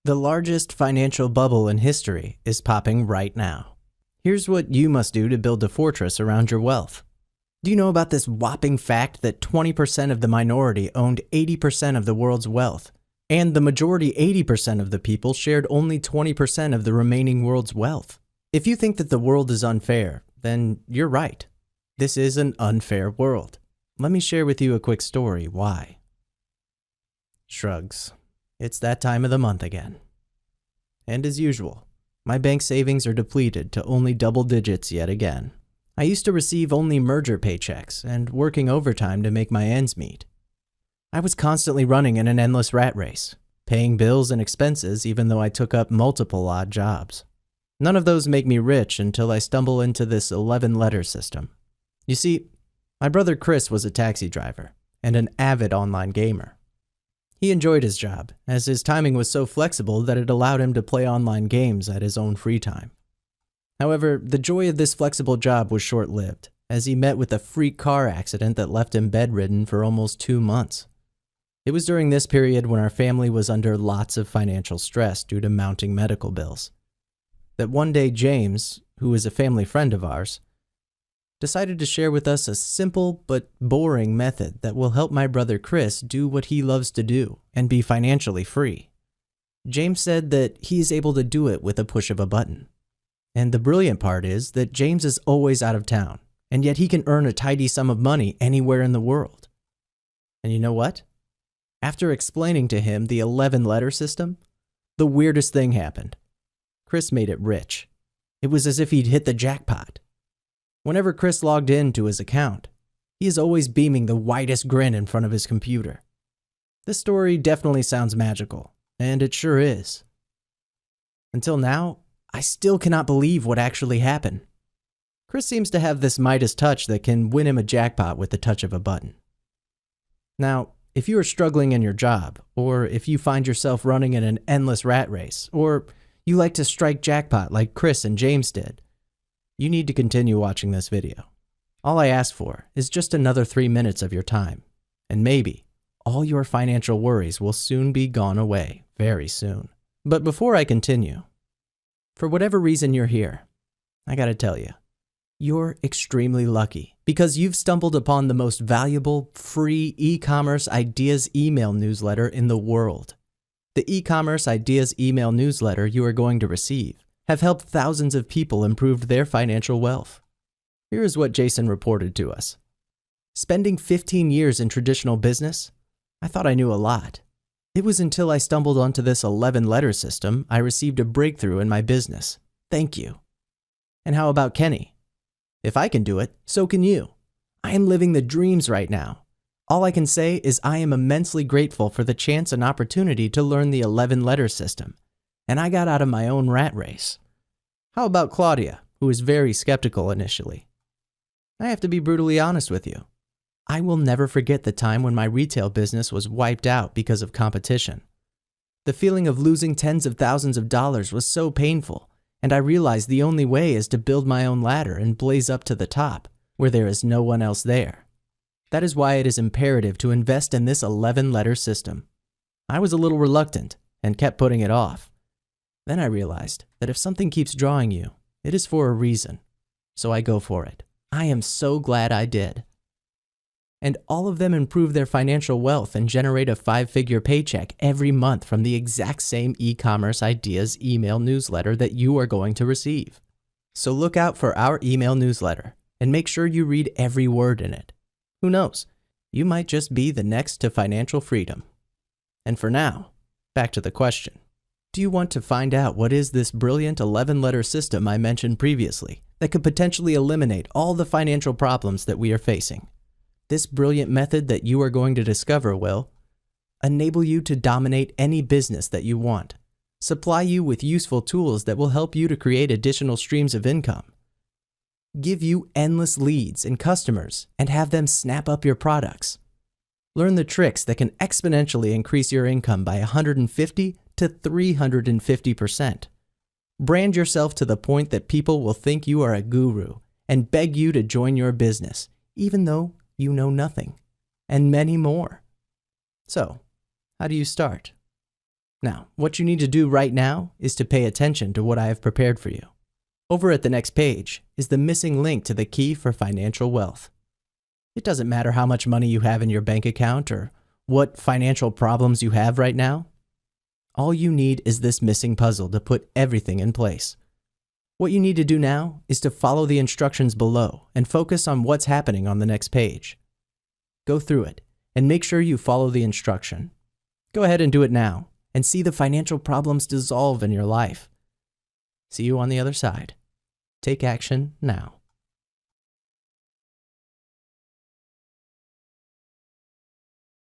The largest financial bubble in history is popping right now. Here's what you must do to build a fortress around your wealth. Do you know about this whopping fact that 20% of the minority owned 80% of the world's wealth, and the majority 80% of the people shared only 20% of the remaining world's wealth? If you think that the world is unfair, then you're right. This is an unfair world. Let me share with you a quick story why. Shrugs. It's that time of the month again. And as usual, my bank savings are depleted to only double digits yet again. I used to receive only merger paychecks and working overtime to make my ends meet. I was constantly running in an endless rat race, paying bills and expenses even though I took up multiple odd jobs. None of those make me rich until I stumble into this 11-letter system. You see, my brother Chris was a taxi driver and an avid online gamer. He enjoyed his job, as his timing was so flexible that it allowed him to play online games at his own free time. However, the joy of this flexible job was short-lived, as he met with a freak car accident that left him bedridden for almost 2 months. It was during this period when our family was under lots of financial stress due to mounting medical bills, that one day James, who is a family friend of ours, decided to share with us a simple but boring method that will help my brother Chris do what he loves to do and be financially free. James said that he is able to do it with a push of a button. And the brilliant part is that James is always out of town, and yet he can earn a tidy sum of money anywhere in the world. And you know what? After explaining to him the 11-letter system, the weirdest thing happened. Chris made it rich. It was as if he'd hit the jackpot. Whenever Chris logged into his account, he is always beaming the widest grin in front of his computer. This story definitely sounds magical, and it sure is. Until now, I still cannot believe what actually happened. Chris seems to have this Midas touch that can win him a jackpot with the touch of a button. Now, if you are struggling in your job, or if you find yourself running in an endless rat race, or you like to strike jackpot like Chris and James did, you need to continue watching this video. All I ask for is just another 3 minutes of your time, and maybe all your financial worries will soon be gone away very soon. But before I continue, for whatever reason you're here, I gotta tell you, you're extremely lucky because you've stumbled upon the most valuable free e-commerce ideas email newsletter in the world. The e-commerce ideas email newsletter you are going to receive have helped thousands of people improve their financial wealth. Here is what Jason reported to us. Spending 15 years in traditional business, I thought I knew a lot. It was until I stumbled onto this 11-letter system I received a breakthrough in my business. Thank you. And how about Kenny? If I can do it, so can you. I am living the dreams right now. All I can say is I am immensely grateful for the chance and opportunity to learn the 11-letter system, and I got out of my own rat race. How about Claudia, who was very skeptical initially? I have to be brutally honest with you. I will never forget the time when my retail business was wiped out because of competition. The feeling of losing tens of thousands of dollars was so painful, and I realized the only way is to build my own ladder and blaze up to the top, where there is no one else there. That is why it is imperative to invest in this 11-letter system. I was a little reluctant and kept putting it off. Then I realized that if something keeps drawing you, it is for a reason. So I go for it. I am so glad I did. And all of them improve their financial wealth and generate a 5-figure paycheck every month from the exact same e-commerce ideas email newsletter that you are going to receive. So look out for our email newsletter and make sure you read every word in it. Who knows? You might just be the next to financial freedom. And for now, back to the question. Do you want to find out what is this brilliant 11-letter system I mentioned previously that could potentially eliminate all the financial problems that we are facing? This brilliant method that you are going to discover will enable you to dominate any business that you want, supply you with useful tools that will help you to create additional streams of income, give you endless leads and customers and have them snap up your products. Learn the tricks that can exponentially increase your income by 150 to 350%. Brand yourself to the point that people will think you are a guru and beg you to join your business, even though you know nothing, and many more. So, how do you start? Now, what you need to do right now is to pay attention to what I have prepared for you. Over at the next page is the missing link to the key for financial wealth. It doesn't matter how much money you have in your bank account or what financial problems you have right now. All you need is this missing puzzle to put everything in place. What you need to do now is to follow the instructions below and focus on what's happening on the next page. Go through it and make sure you follow the instruction. Go ahead and do it now and see the financial problems dissolve in your life. See you on the other side. Take action now.